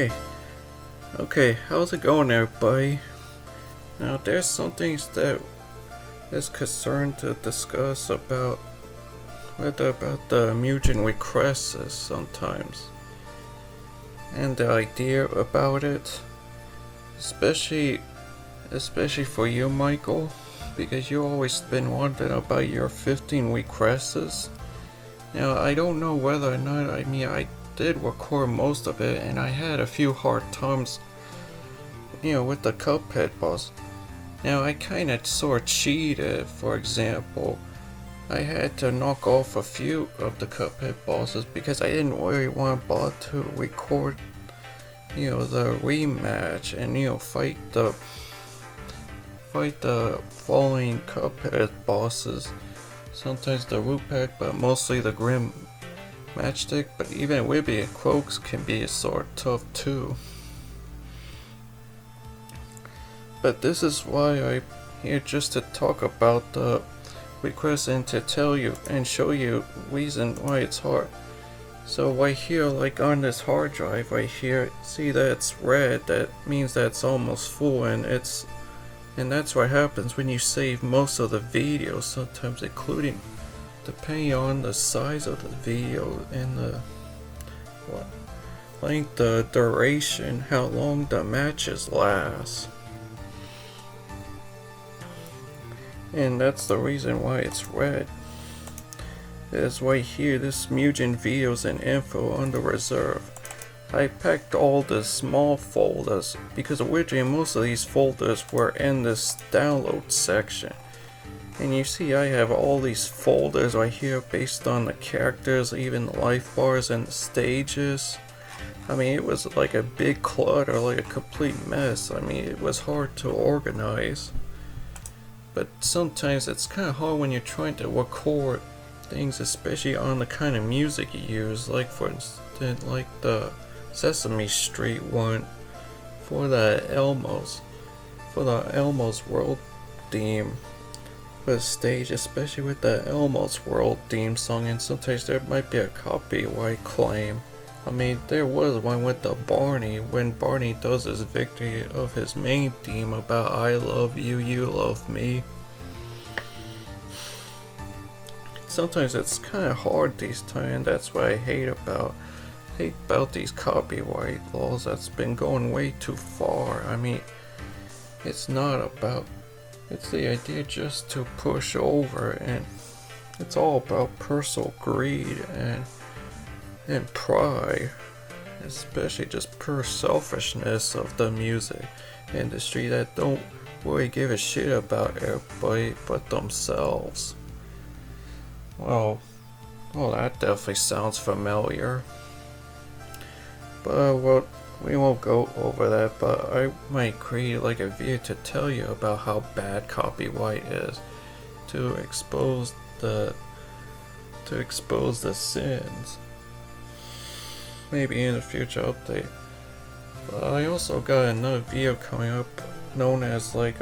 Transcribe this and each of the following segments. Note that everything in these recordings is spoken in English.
Okay, okay, how's it going, everybody? Now, there's some things that is concerned to discuss about the MUGEN requests sometimes, and the idea about it, especially for you, Michael, because you always been wondering about your 15 requests. Now, I don't know whether or not, I did record most of it, and I had a few hard times, with the Cuphead boss. Now, I kinda sort of cheated. For example, I had to knock off a few of the Cuphead bosses because I didn't really want to bother to record, the rematch and, fight the following Cuphead bosses. Sometimes the root pack, but mostly the Grim Matchstick. But even Wibby and Croaks can be sort of tough too. But this is why I'm here, just to talk about the request and to tell you and show you reason why it's hard. So right here, like on this hard drive right here, see that it's red, that means that it's almost full, and that's what happens when you save most of the videos, sometimes including depending on the size of the video and the length, the duration, how long the matches last. And that's the reason why it's red. It's right here, this MUGEN videos and info under reserve. I packed all the small folders because originally most of these folders were in this download section. And you see I have all these folders right here based on the characters, even the life bars and the stages. It was like a big clutter, like a complete mess. It was hard to organize. But sometimes it's kind of hard when you're trying to record things, especially on the kind of music you use. Like for instance, like the Sesame Street one for the Elmo's World theme for the stage, especially with the Elmo's World theme song. And sometimes there might be a copyright claim. There was one with the Barney, when Barney does his victory of his main theme about I love you, you love me. Sometimes it's kind of hard these times, and that's what I hate about these copyright laws. That's been going way too far. It's the idea just to push over, and it's all about personal greed and pride, especially just pure selfishness of the music industry that don't really give a shit about everybody but themselves. Well, that definitely sounds familiar. But we won't go over that, but I might create like a video to tell you about how bad copyright is, to expose the sins. Maybe in a future update. But I also got another video coming up known as like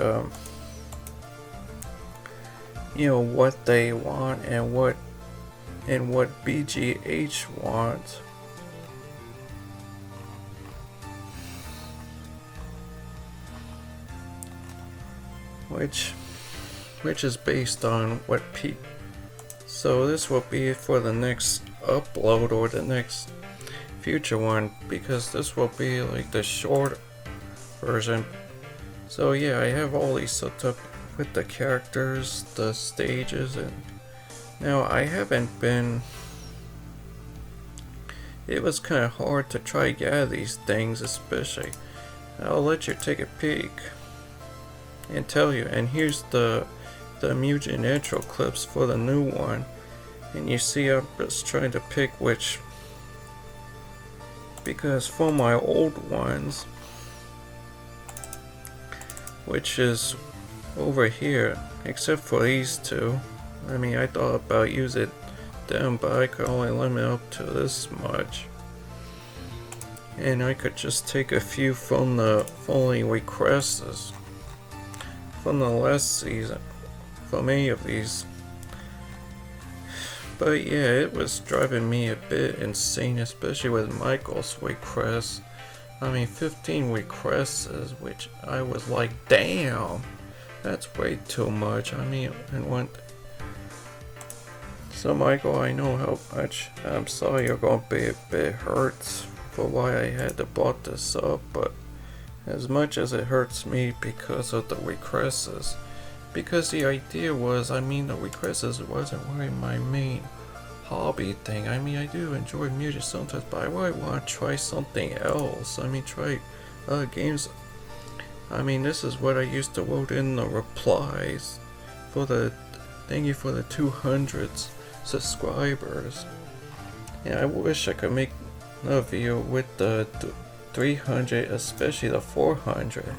what they want and what BGH wants. Which is based on what so this will be for the next upload or the next future one, because this will be like the short version. So yeah, I have all these set up with the characters, the stages, and now it was kind of hard to try to gather these things, especially. I'll let you take a peek and tell you. And here's the MUGEN intro clips for the new one, and you see I'm just trying to pick which, because for my old ones, which is over here, except for these two, I thought about using them, but I could only limit up to this much, and I could just take a few from the following requests from the last season, from any of these. But yeah, it was driving me a bit insane, especially with Michael's request 15 requests, which I was like, damn, that's way too much. And when so Michael, I know how much I'm sorry you're gonna be a bit hurt for why I had to brought this up, but as much as it hurts me because of the requests, because the idea was, the requests wasn't really my main hobby thing. I do enjoy music sometimes, but I really want to try something else. Try other games. This is what I used to wrote in the replies for the thank you for the 200 subscribers. And I wish I could make another video with the 300, especially the 400.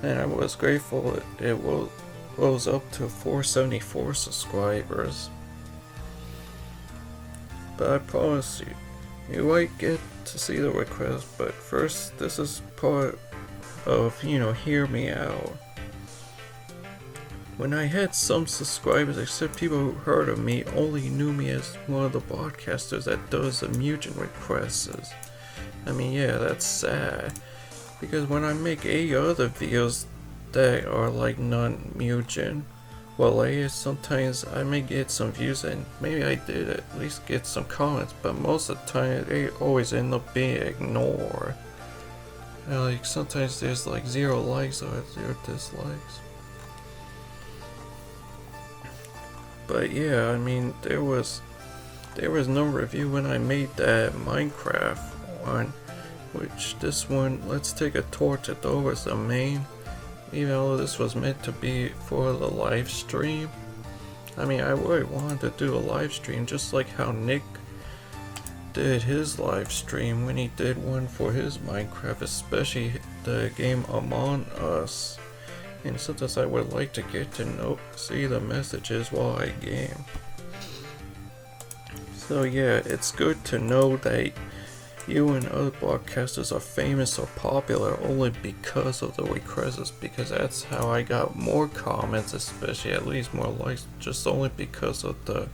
And I was grateful it rose up to 474 subscribers. But I promise you might get to see the request, but first, this is part of, hear me out. When I had some subscribers, except people who heard of me only knew me as one of the broadcasters that does the MUGEN requests. Yeah, that's sad. Because when I make 8 other videos that are like non-MUGEN related, sometimes I may get some views and maybe I did at least get some comments, but most of the time they always end up being ignored. Like sometimes there's like 0 likes or 0 dislikes. But yeah, there was no review when I made that Minecraft one, which this one, let's take a tour to Dover's the main. Even though this was meant to be for the live stream, I really wanted to do a live stream just like how Nick did his live stream when he did one for his Minecraft, especially the game Among Us. And sometimes I would like to get to see the messages while I game. So yeah, it's good to know that you and other broadcasters are famous or popular only because of the requests, because that's how I got more comments, especially at least more likes, just only because of the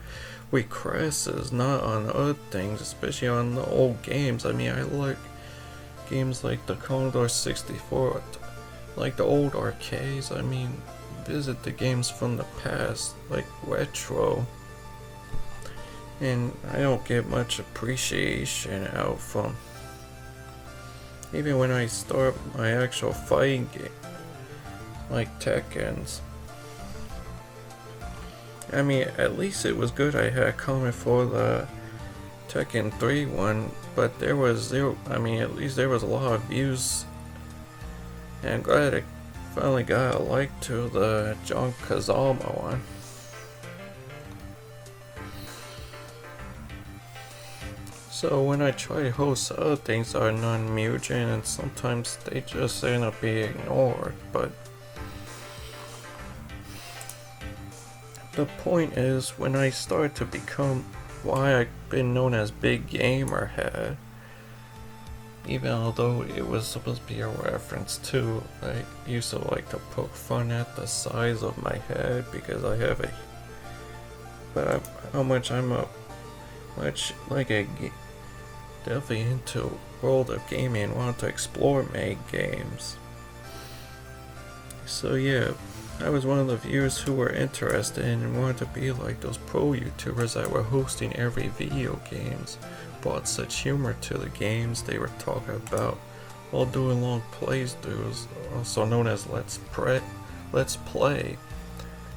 requests, not on other things, especially on the old games. I like games like the Commodore 64, like the old arcades. Visit the games from the past, like retro. And I don't get much appreciation out from, even when I start my actual fighting game, like Tekken's. At least it was good I had a comment for the Tekken 3 one, but there was 0, at least there was a lot of views. And I'm glad I finally got a like to the John Kazama one. So when I try to host other things that are non-MUGEN, and sometimes they just end up being ignored, but the point is, when I started to become why I've been known as Big Gamer Head, even although it was supposed to be a reference to, I used to like to poke fun at the size of my head because I have a, but how much I'm a, much like a definitely into world of gaming and want to explore many games. So yeah, I was one of the viewers who were interested in and wanted to be like those pro YouTubers that were hosting every video games, brought such humor to the games they were talking about while doing long playthroughs, also known as Let's Play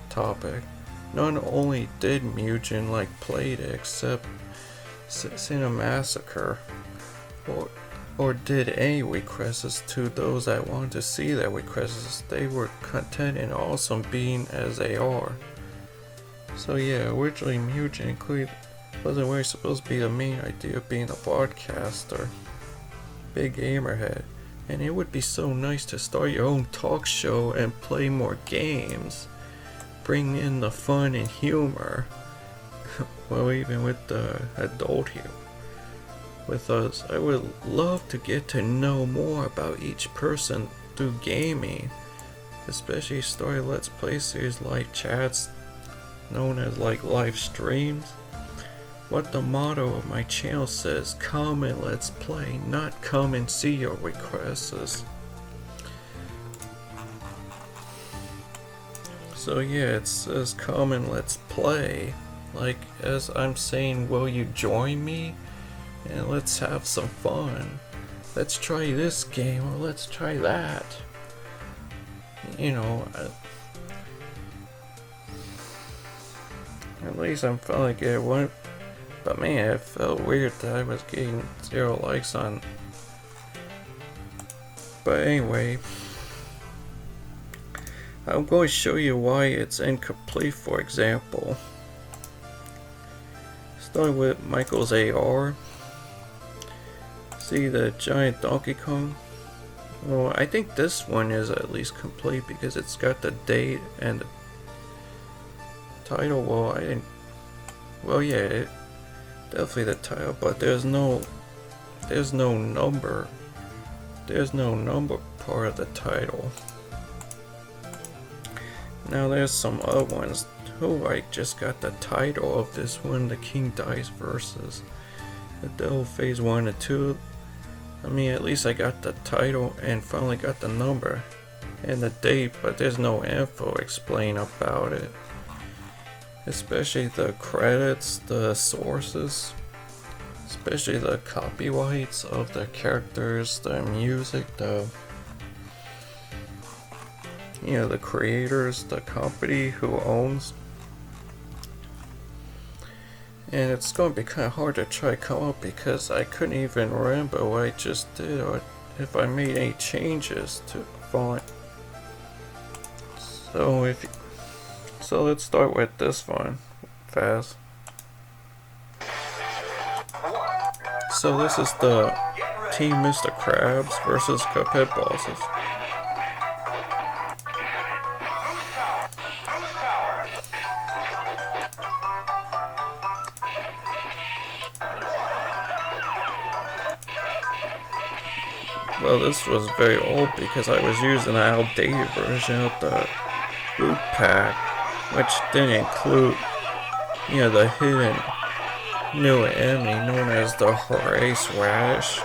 topic. Not only did MUGEN like played it, except Cinemassacre, or did any requests to those that wanted to see their requests. They were content and awesome being as they are. So yeah, originally MUGEN wasn't really supposed to be the main idea of being a broadcaster, Big Gamer Head, and it would be so nice to start your own talk show and play more games, bring in the fun and humor. Well, even with the adult here with us, I would love to get to know more about each person through gaming, especially story Let's Play series, live chats known as like live streams, what the motto of my channel says: come and let's play, not come and see your requests. So yeah, it says come and let's play, like as I'm saying, will you join me and let's have some fun. Let's try this game or let's try that. You know, at least I'm finally getting one. But man, it felt weird that I was getting 0 likes on. But anyway, I'm going to show you why it's incomplete. For example, starting with Michael's AR. See the giant Donkey Kong? Well, I think this one is at least complete because it's got the date and the title. Well, I didn't. Well, yeah, definitely the title, but there's no number. There's no number part of the title. Now there's some other ones too. I just got the title of this one, the King Dice versus the Devil Phase 1 and 2. I mean, at least I got the title and finally got the number and the date, but there's no info explained about it. Especially the credits, the sources, especially the copyrights of the characters, the music, the creators, the company who owns. And it's going to be kind of hard to try to come up because I couldn't even remember what I just did or if I made any changes to the font. So let's start with this one fast. So this is the Team Mr. Krabs versus Cuphead bosses. Well, this was very old because I was using an outdated version of the boot pack, which didn't include, the hidden new enemy known as the Horace Radish.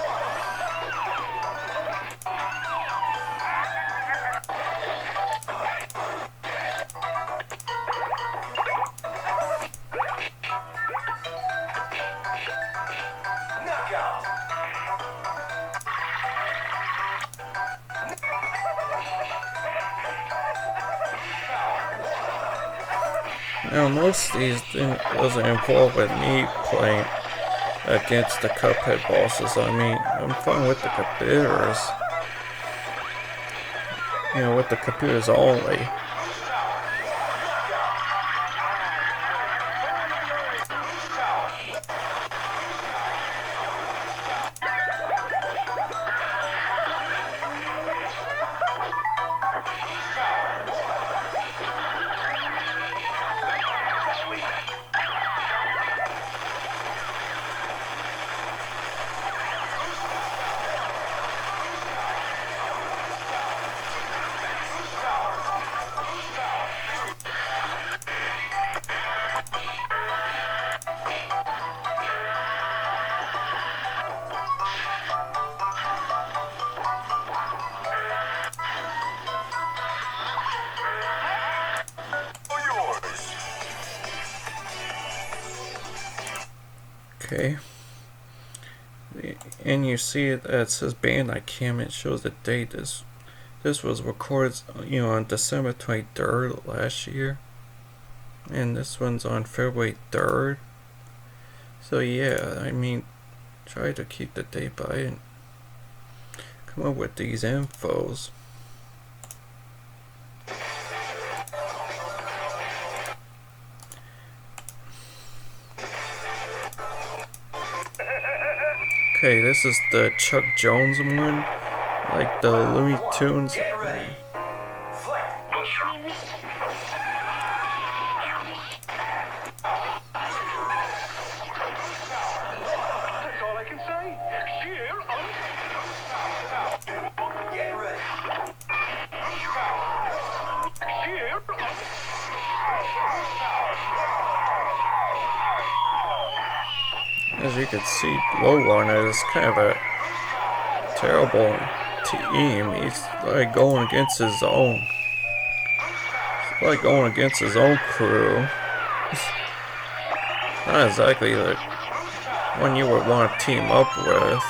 Now most of these doesn't involve with me playing against the Cuphead bosses. I mean, I'm fine with the computers. With the computers only. Okay, and you see that it says Bandai Cam. It shows the date. This was recorded, on December 23rd last year, and this one's on February 3rd. So yeah, I mean, try to keep the date, but I didn't come up with these infos. Okay, this is the Chuck Jones one, like the Looney Tunes. As you can see, Low on it is kind of a terrible team. He's like going against his own. He's like going against his own crew. Not exactly the one you would want to team up with.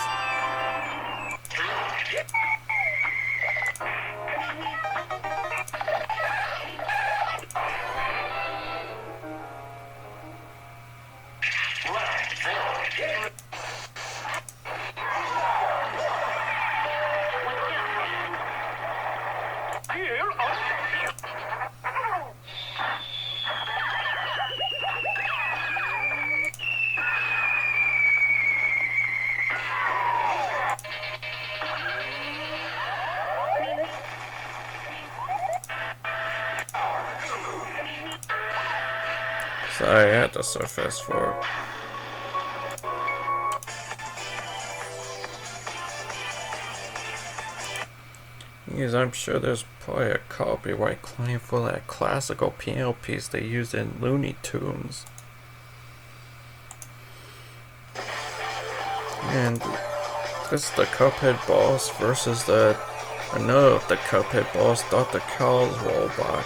Sorry, I had to so fast forward. Because I'm sure there's probably a copyright claim for that classical piano piece they used in Looney Tunes. And this is the Cuphead boss versus another of the Cuphead boss, Dr. Cow's robot.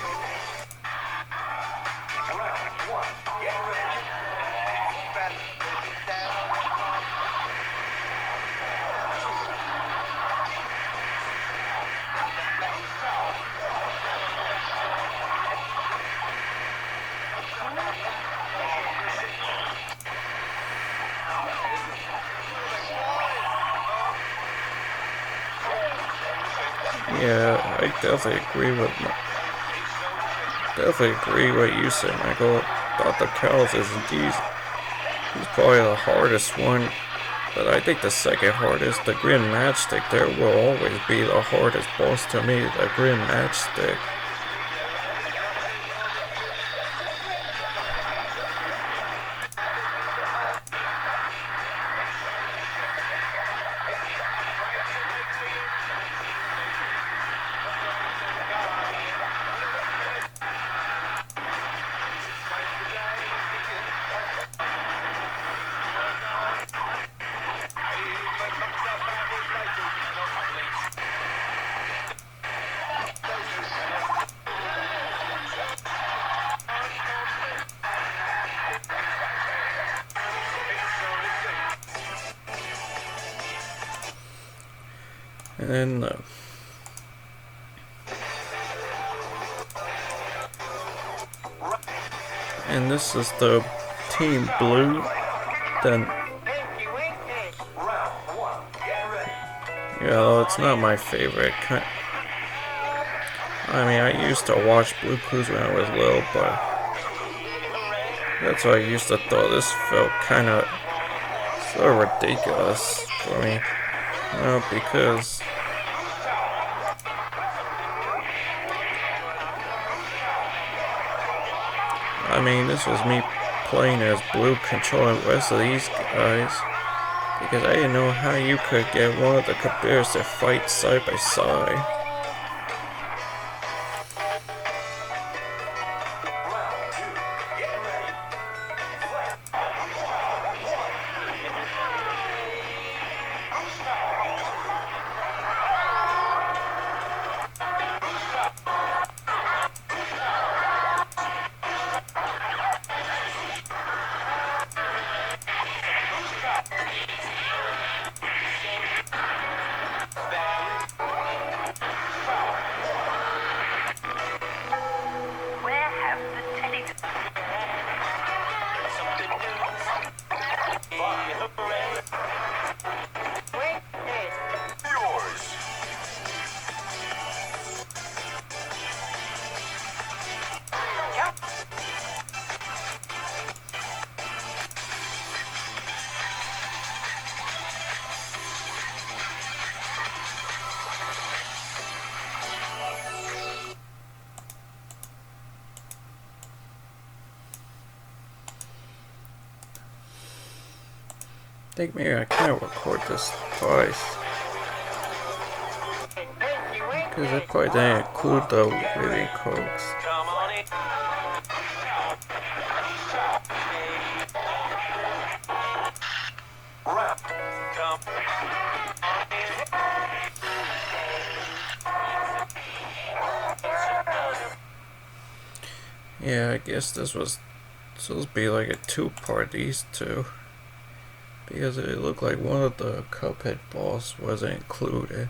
Yeah, I definitely agree with what you said, Michael. Dr. Cow's is indeed, he's probably the hardest one, but I think the second hardest, the Grim Matchstick, there will always be the hardest boss to me, the Grim Matchstick. And this is the Team Blue. Then, yeah, it's not my favorite. I mean, I used to watch Blue Clues when I was little, but that's why I used to thought this felt kind of so ridiculous for me. Because I mean, this was me playing as Blue, controlling the rest of these guys, because I didn't know how you could get one of the bears to fight side by side. I think maybe I can't record this twice, because I probably didn't include the really codes. Yeah, I guess this was supposed to be like a two-part, these two. Because it looked like one of the Cuphead boss wasn't included.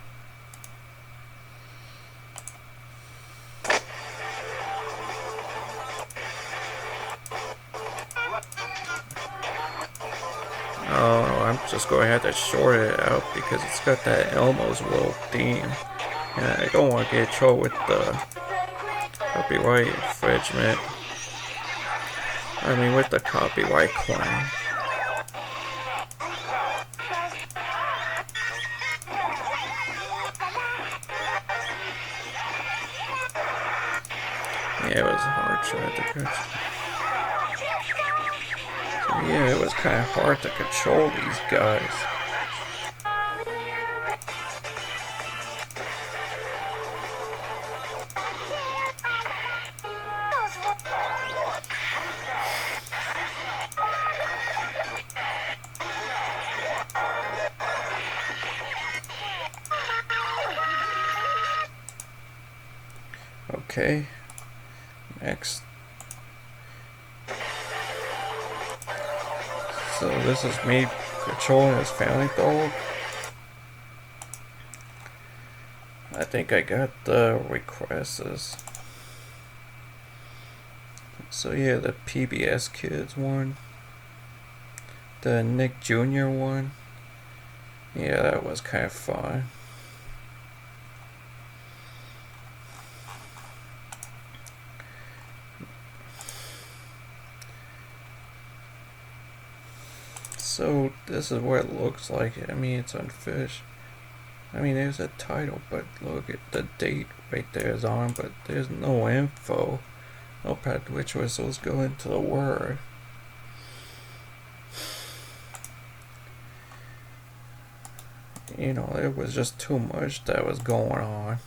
Oh, I'm just going to have to short it out because it's got that Elmo's World theme. And I don't want to get in trouble with the copyright infringement. I mean, with the copyright claim. Yeah, it was hard trying to control. So yeah, it was kind of hard to control these guys. Okay, next. So this is me controlling his family dog. I think I got the requests. So yeah, the PBS Kids one. The Nick Jr. one. Yeah, that was kind of fun. So this is what it looks like. I mean, it's unfinished. I mean, there's a title, but look at the date right there is on, but there's no info. No part which whistles go into the word. You know, it was just too much that was going on.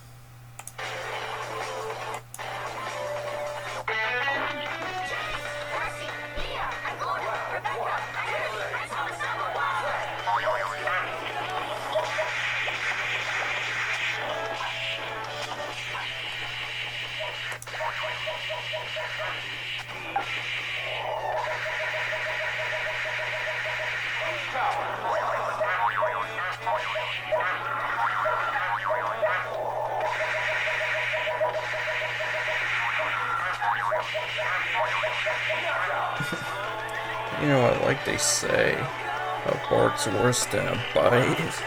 You know what, like they say, a bark's worse than a bite.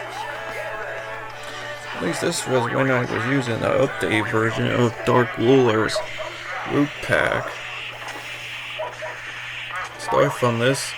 At least this was when I was using the update version of Dark Ruler's Root Pack. Start from this.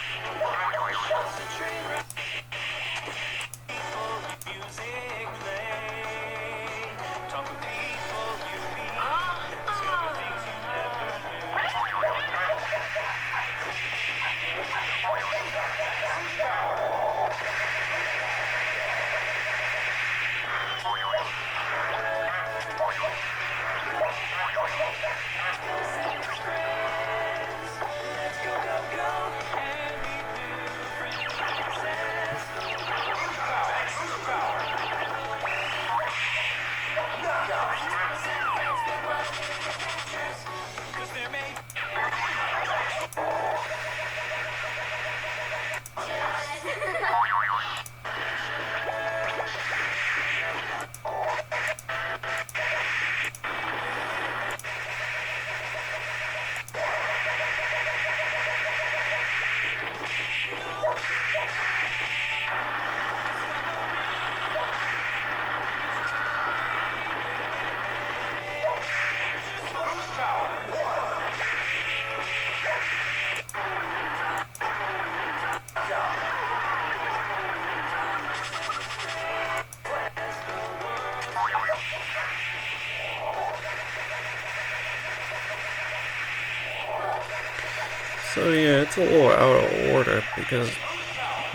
So yeah, it's a little out of order because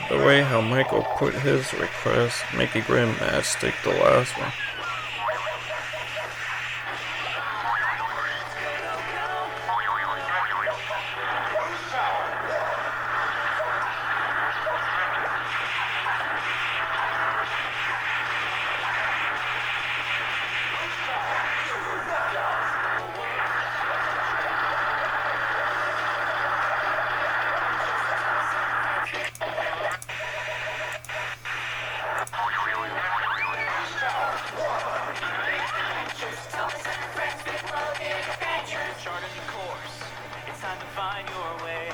the way how Michael put his request, Mickey Grim Matchstick the last one. find your way.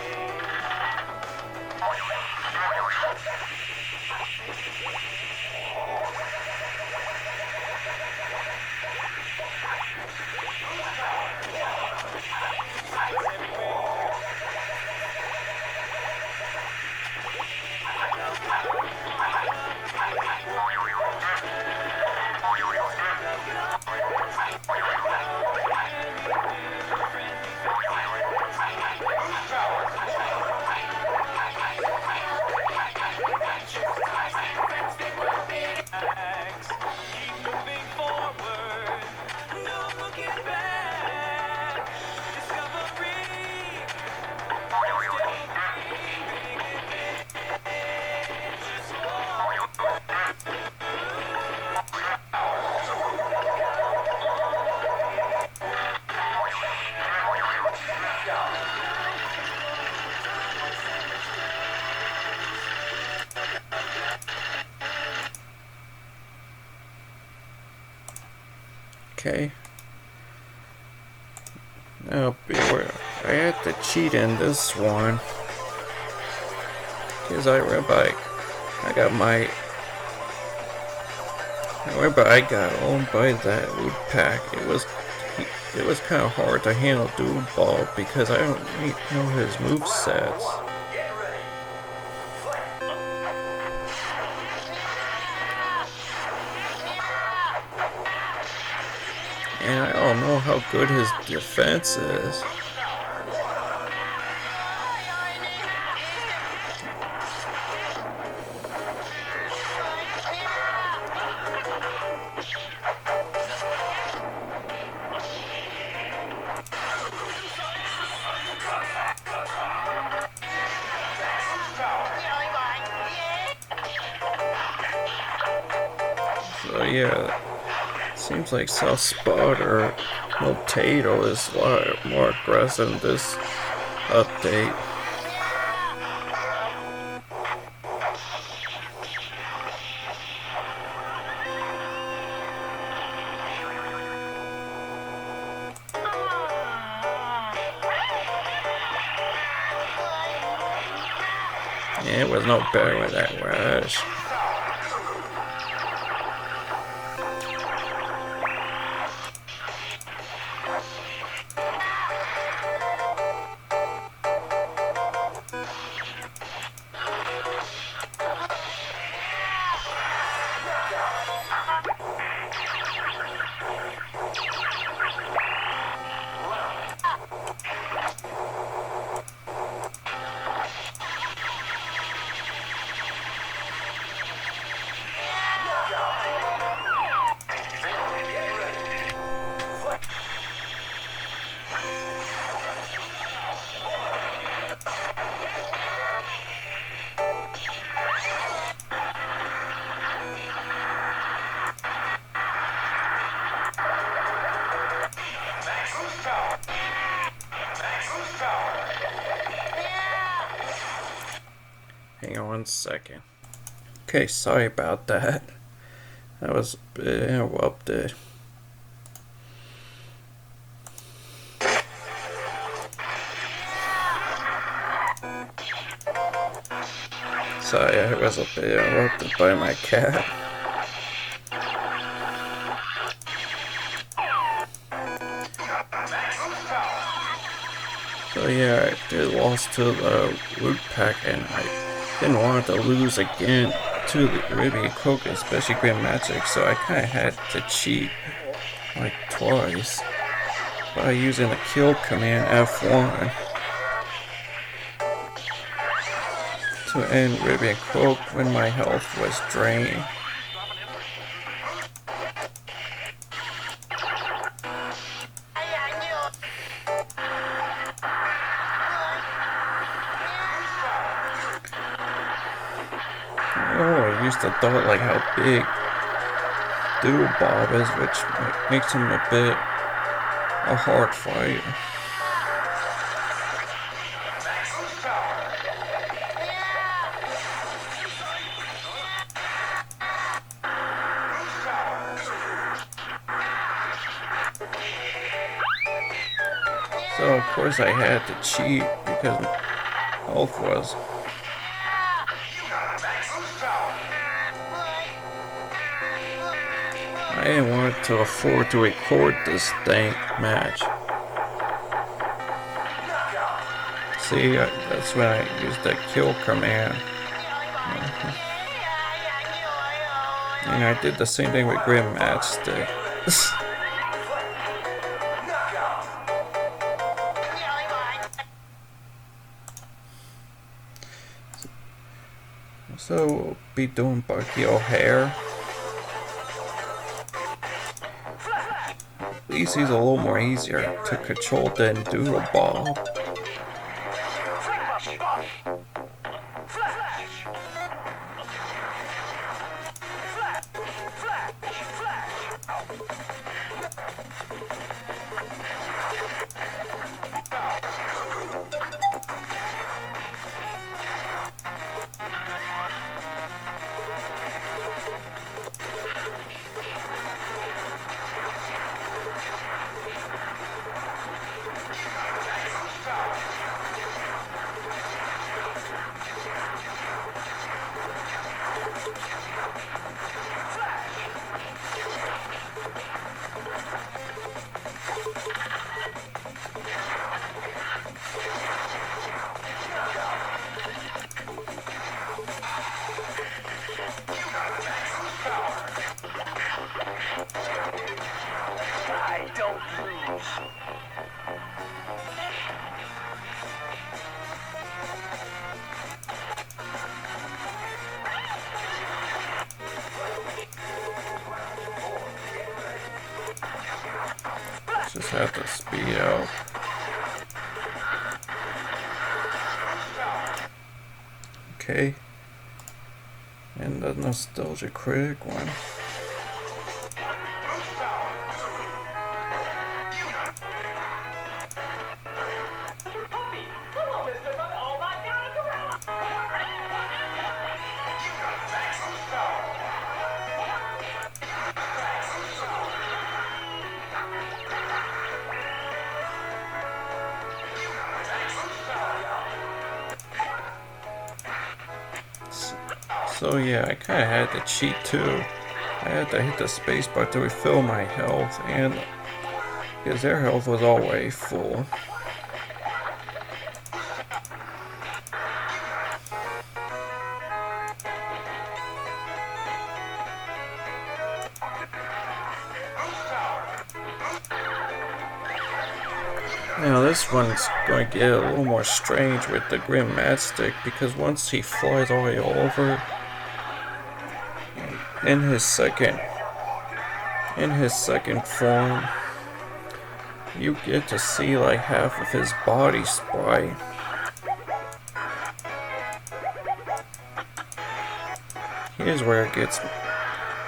Keep moving forward, no looking back. Discovery, Okay. Now beware. I had to cheat in this one. Because I remember I got owned by that loot pack. It was kind of hard to handle Doom Ball because I don't really know his movesets. And I don't know how good his defense is. So yeah, seems like South Spot or Potato is a lot more aggressive in this update. Yeah, it was no better with that rush. Hang on 1 second. Okay, sorry about that. I was a bit interrupted. Sorry, I was a bit interrupted by my cat. So yeah, I did lost to the loot pack, and I didn't want to lose again to the Ruby Coke, especially Grand Magic, so I kinda had to cheat like twice by using the kill command F1 to end Ruby Coke when my health was drained. Oh, I used to thought like how big Doodle Bob is, which makes him a bit a hard fight. So of course I had to cheat because health was. I didn't want to afford to record this dank match. See, that's when I used the kill command. And I did the same thing with Grim Matchstick. So we'll be doing Bucky O'Hare. At least he's a little more easier to control than Doodle Bob. Just have to speed out. Okay. And the nostalgia critic one. So yeah, I kinda had to cheat too. I had to hit the spacebar to refill my health, and because their health was always full. Now this one's going to get a little more strange with the Grim Matchstick, because once he flies all the way over, in his second form, you get to see like half of his body sprite. Here's where it gets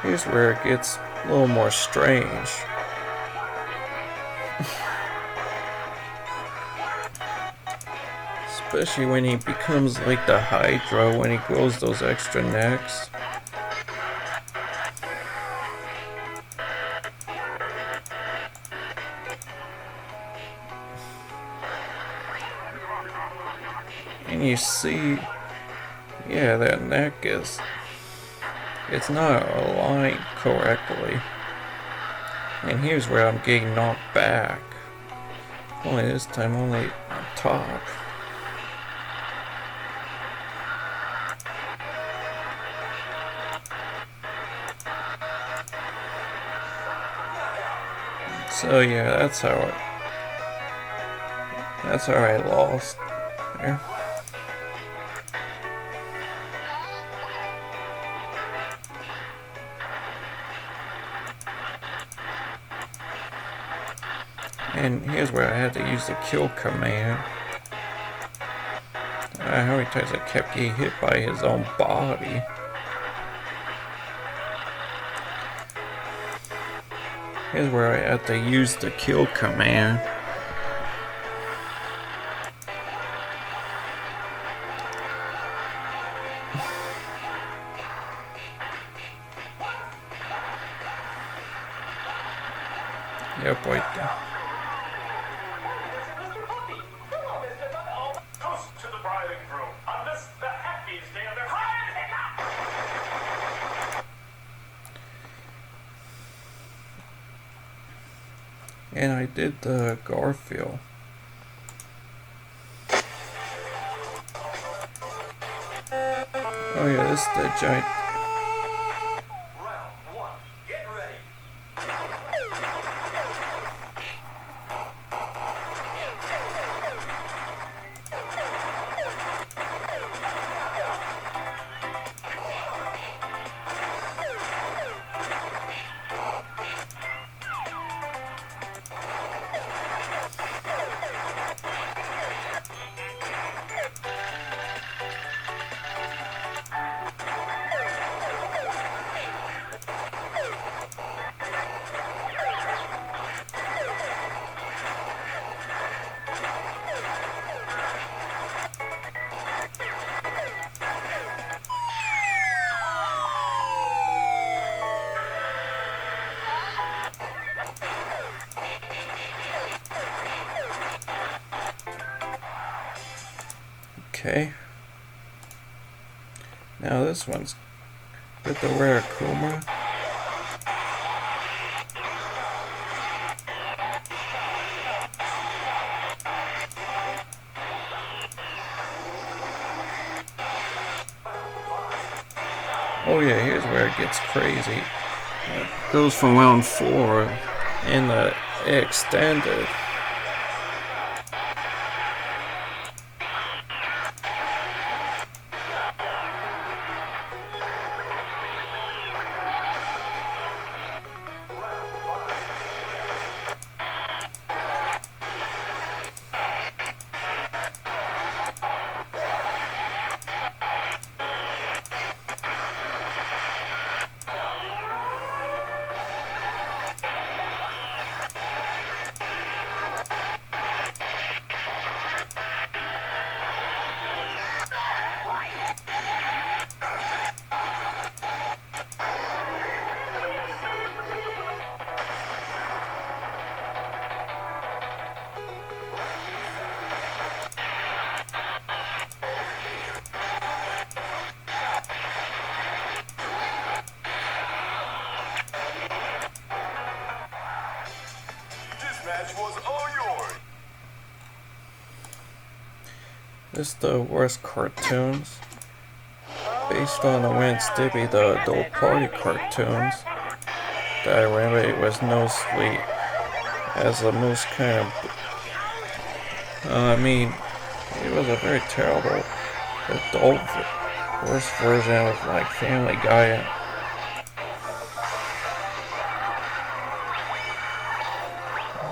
a little more strange. Especially when he becomes like the Hydra, when he grows those extra necks. And you see, yeah, that neck it's not aligned correctly. And here's where I'm getting knocked back. Only this time, only on top. So yeah, that's how I lost there. And here's where I had to use the kill command. How many times I kept getting hit by his own body. Here's where I had to use the kill command. Yep, right there. And I did the Garfield. Oh yeah, this is the giant. Round one, get ready. Okay. Now this one's with the rare Kuma. Oh yeah, here's where it gets crazy. It goes from round 4 in the extended. This match was all yours. This is the worst cartoons. Based on the Ren Stimpy, the adult party cartoons. That I remember it was no sweet. As the most kind of. I mean, it was a very terrible adult worst version of like Family Guy.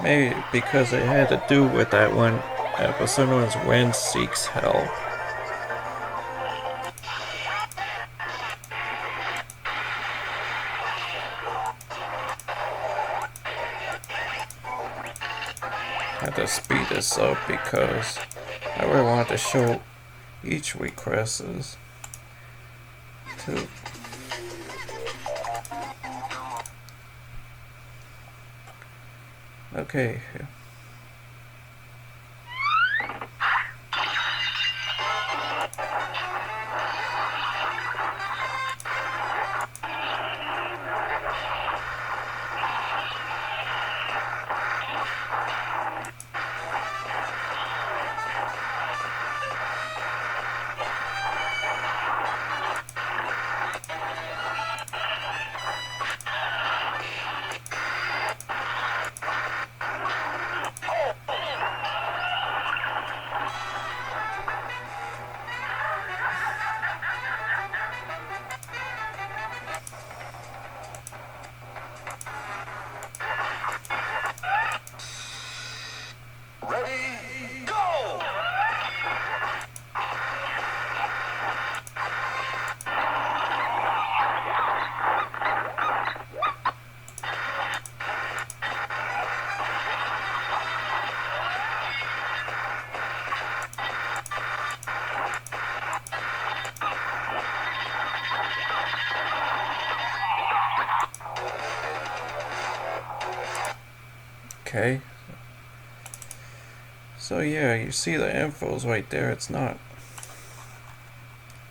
Maybe because it had to do with that one episode known as Ren Seeks Hell. I had to speed this up because I really wanted to show each requests to. Okay. Ready, go! Okay. So yeah, you see the info's right there. It's not.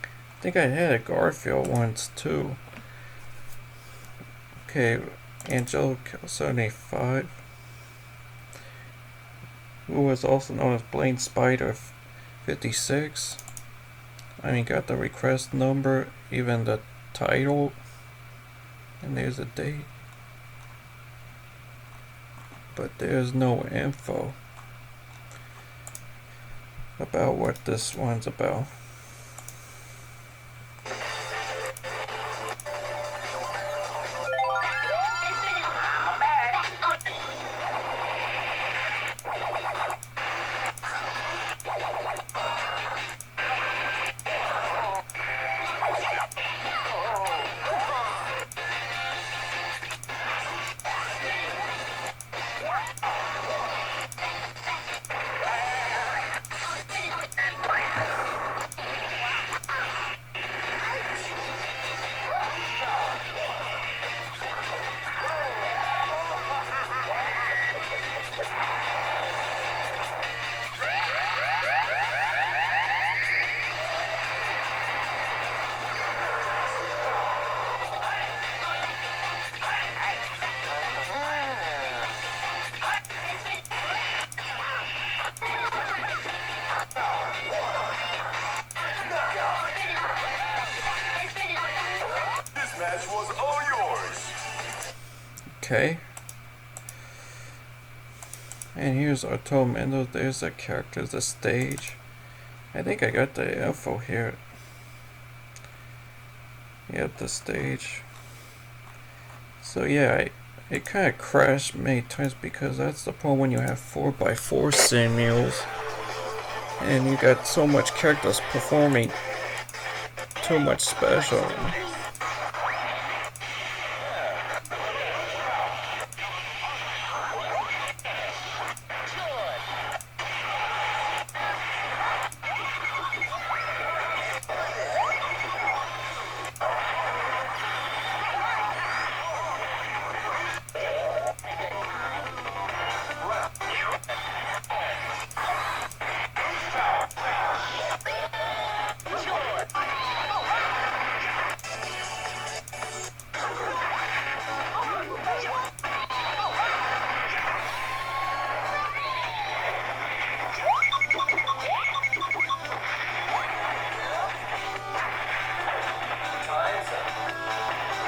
I think I had a Garfield once too. Okay, Angelica 75. who was also known as Blaine Spider 56. I mean, got the request number, even the title, and there's a date. But there's no info about what this one's about. This match was all yours. Okay. And here's Artomendo. There's the characters, the stage. I think I got the info here. Yep, the stage. So yeah, it kind of crashed many times because that's the problem when you have 4x4 simules and you got so much characters performing too much special.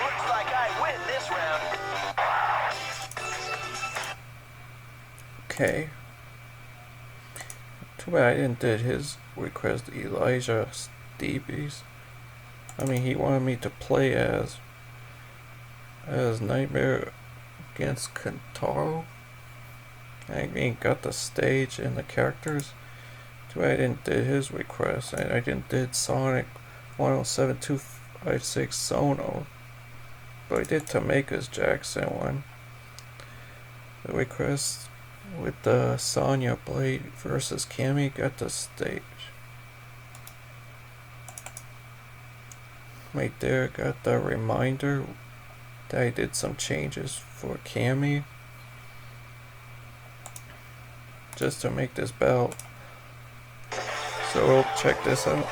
Looks like I win this round. Okay. Too bad I didn't did his request, Elijah Steebies. I mean, he wanted me to play as Nightmare against Kentaro. I mean, got the stage and the characters. Too bad I didn't did his request, and I didn't did Sonic 107256 Sono. But I did Tameka's Jackson one. The request with the Sonya Blade versus Cammy got the stage. Right there, got the reminder that I did some changes for Cammy. Just to make this battle. So we'll check this out.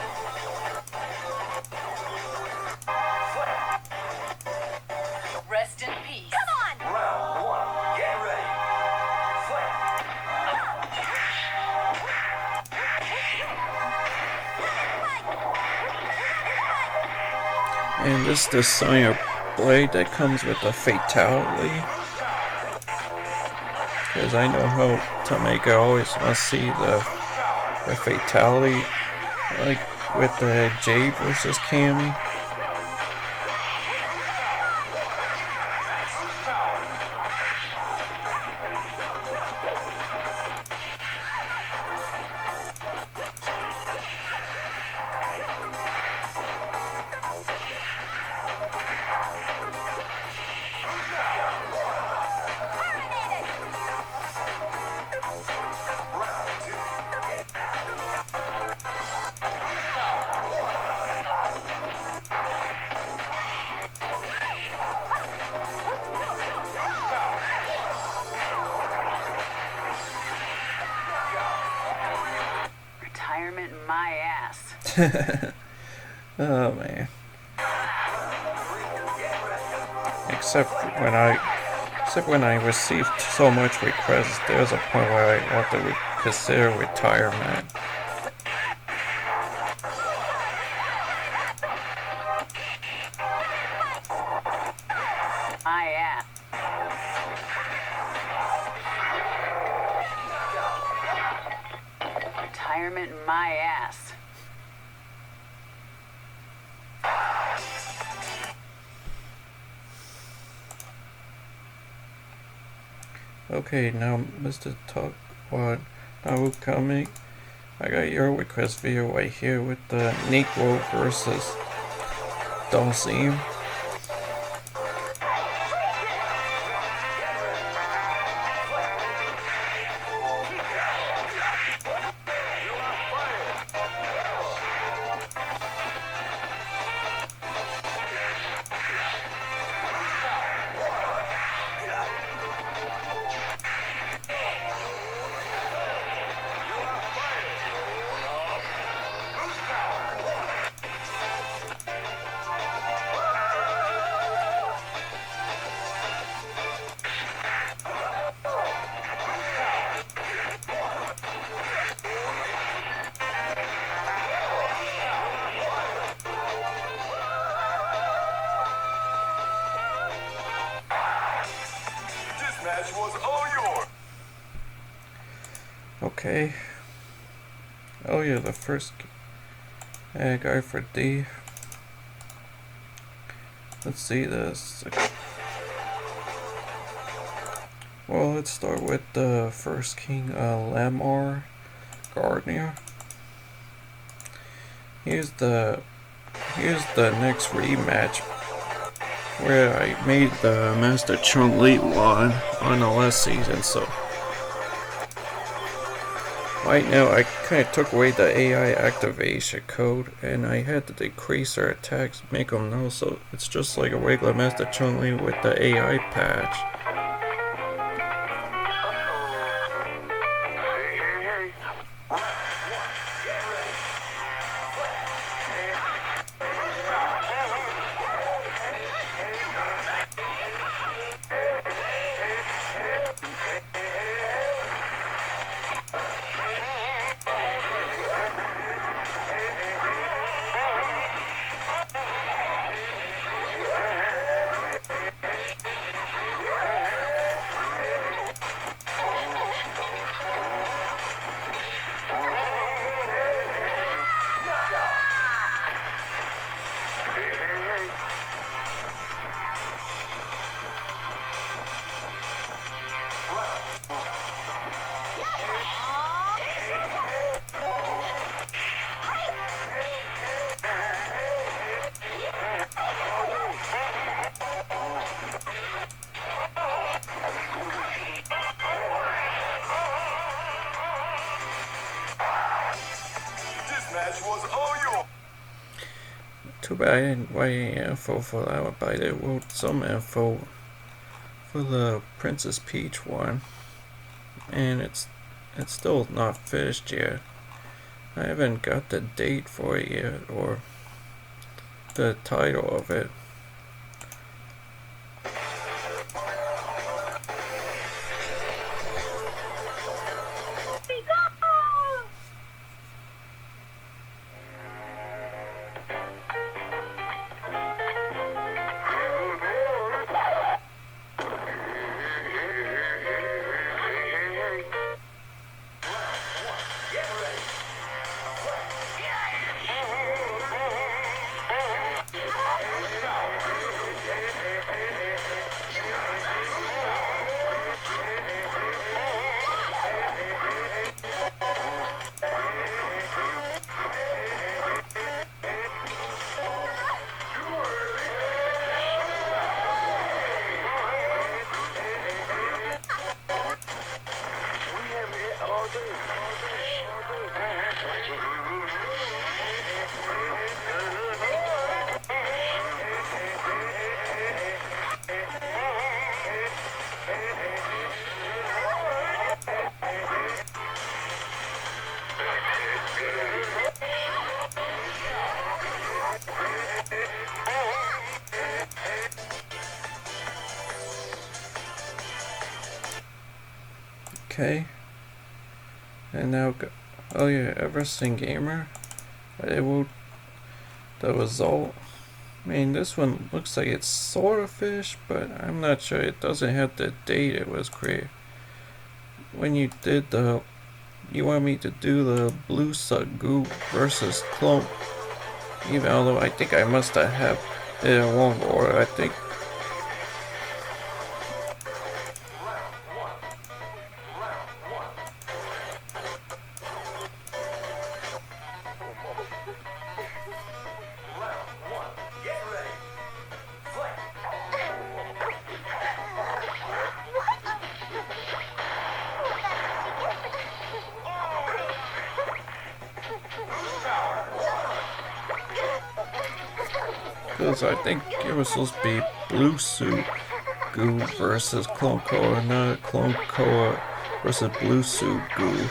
Rest in peace. Come on! Round one. Get ready. And this is the Sonya Blade that comes with a fatality. Because I know how Tameka always wants to see the fatality, like with the Jade versus Cammy. Retirement my ass. Oh man. Except when I received so much requests, there's a point where I have to consider retirement. My ass. Retirement my ass. Okay, now Mr. Talk What? Now coming. I got your request video right here with the Negro versus Dawson. This match was all yours. Okay. Oh yeah, the first guy for D. Let's see this. Well, let's start with the first king, Lamar Gardner. Here's the next rematch where I made the Master Chun Li one on the last season. So right now I kind of took away the AI activation code and I had to decrease their attacks, make them null. So it's just like a regular Master Chun Li with the AI patch. Match was all yours. Too bad I didn't write any info for that one, but I wrote some info for the Princess Peach one, and it's still not finished yet. I haven't got the date for it yet, or the title of it. Okay. And now, oh yeah, Eversting Gamer. It will. The result. I mean, this one looks like it's sort of finished, but I'm not sure. It doesn't have the date it was created. When you did the, you want me to do the blue sub goo versus clone. Even although I think I must have had it in wrong order. I think. Because I think it was supposed to be blue suit goo versus clone core, not clone core versus blue suit goo.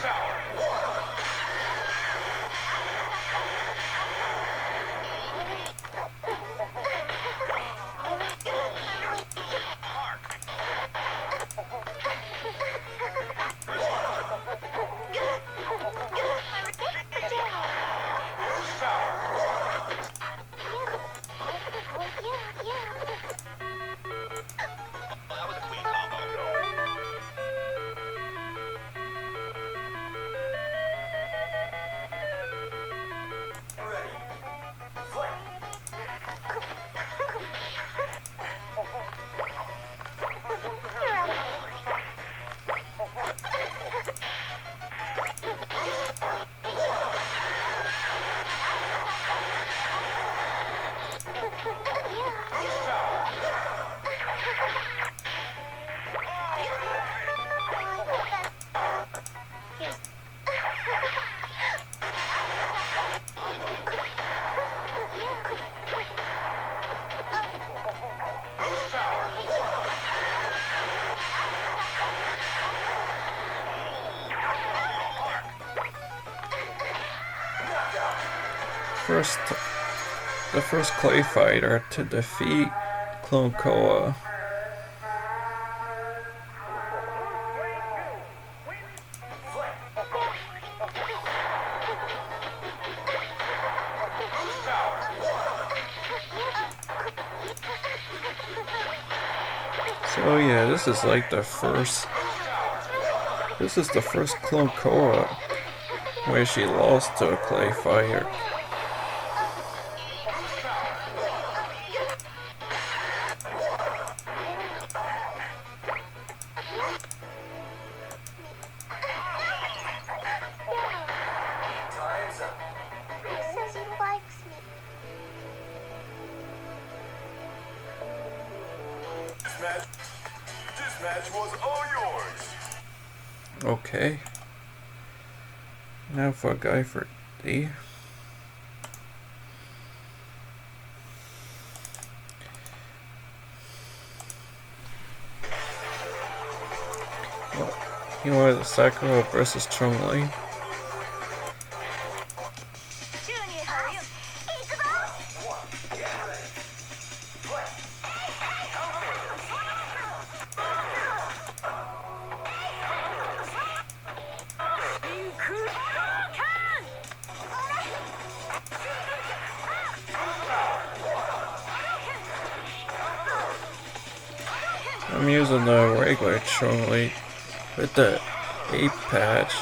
The first clay fighter to defeat Clone Koa. So yeah, this is like the first. This is the first Clone Koa where she lost to a clay fighter. This match was all yours. Okay. Now for a guy for D. Well, you wanted the Sakura versus Chun-Li. I'm using the regular Chun-Li with the A patch.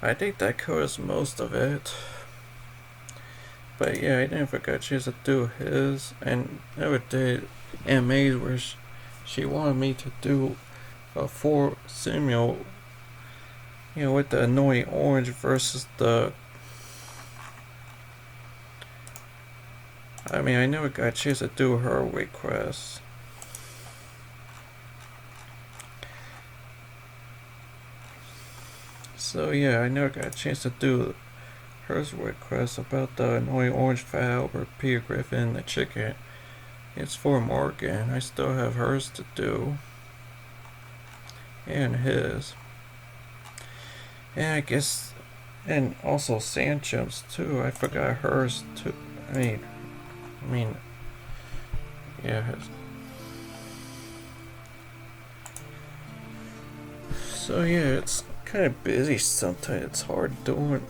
I think that covers most of it. But yeah, I never got a chance to do his, and never did MAs where she wanted me to do a 4 Samuel, with the annoying orange versus the. I mean, I never got a chance to do her request. So yeah, I never got a chance to do her request about the annoying orange fat over Peter Griffin and the chicken. It's for Morgan. I still have hers to do. And his. And I guess, and also Sanchez too. I forgot hers too. I mean, yeah. So yeah, it's kind of busy sometimes. It's hard doing.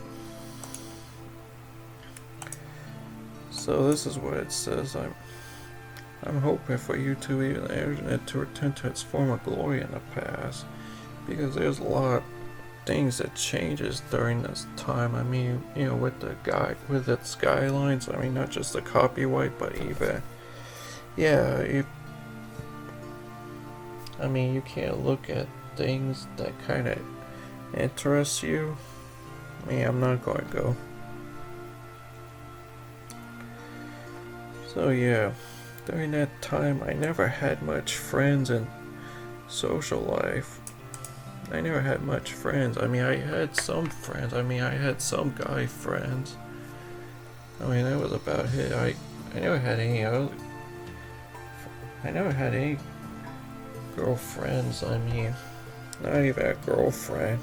So this is what it says. I'm hoping for YouTube, even the internet, to return to its former glory in the past, because there's a lot of things that changes during this time. I mean, with with its guidelines. I mean, not just the copyright, but even, you can't look at things that kind of interest you. I mean, I'm not going to go. So yeah, during that time, I never had much friends in social life. I never had much friends. I mean, I had some friends. I mean, I had some guy friends. I mean, that was about it. I never had any other. I never had any girlfriends. I mean, not even a girlfriend.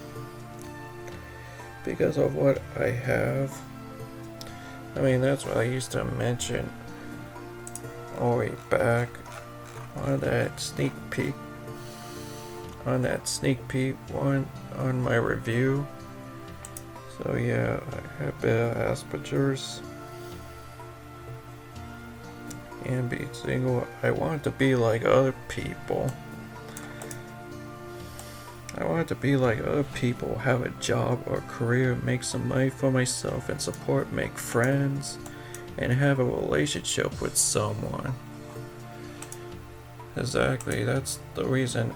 Because of what I have. I mean, that's what I used to mention all the way back on that sneak peek one on my review. So yeah, I have a bit of Asperger's and being single. I wanted to be like other people. I wanted to be like other people, have a job or career, make some money for myself and support, make friends, and have a relationship with someone. Exactly, that's the reason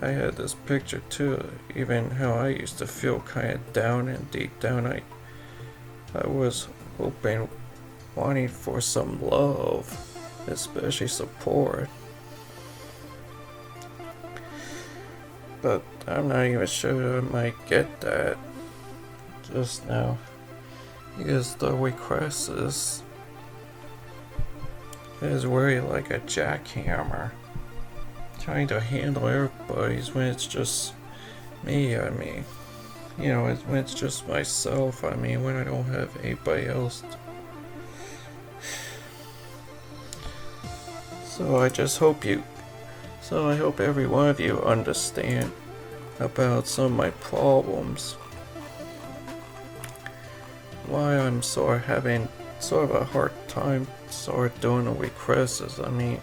I had this picture too. Even how I used to feel kind of down, and deep down I was hoping, wanting for some love, especially support. But I'm not even sure I might get that just now, because the request is really like a jackhammer, trying to handle everybody's when it's just me. I mean, when it's just myself. I mean, when I don't have anybody else. So I hope every one of you understand about some of my problems. Why I'm having sort of a hard time doing the requests. I mean,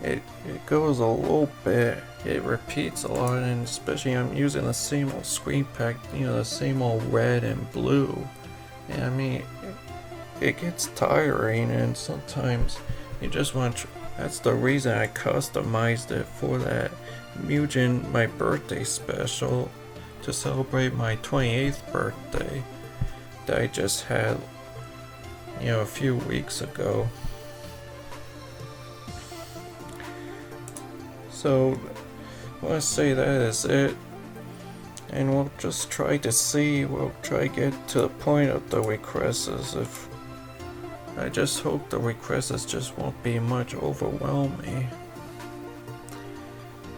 it goes a little bit, it repeats a lot, and especially I'm using the same old screen pack, the same old red and blue. And I mean, it gets tiring, and sometimes you just want to. That's the reason I customized it for that MUGEN my birthday special to celebrate my 28th birthday that I just had, a few weeks ago. So, let's say that is it, and we'll just try to get to the point of the requests. I just hope the requests just won't be much overwhelming.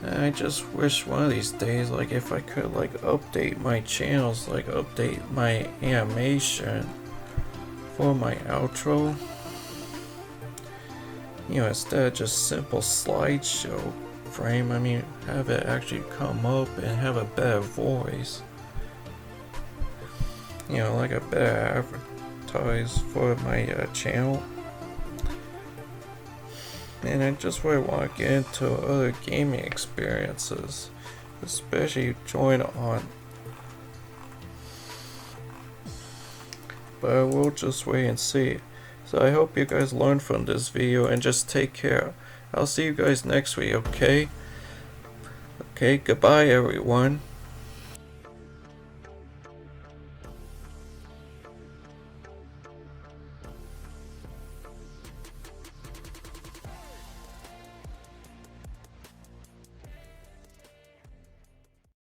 And I just wish one of these days, if I could update my channels, update my animation for my outro, instead of just simple slideshow frame. I mean, have it actually come up and have a better voice, a better for my channel. And I just really want to get into other gaming experiences, especially join on but we'll just wait and see. So I hope you guys learned from this video and just take care. I'll see you guys next week, okay? Okay, goodbye everyone.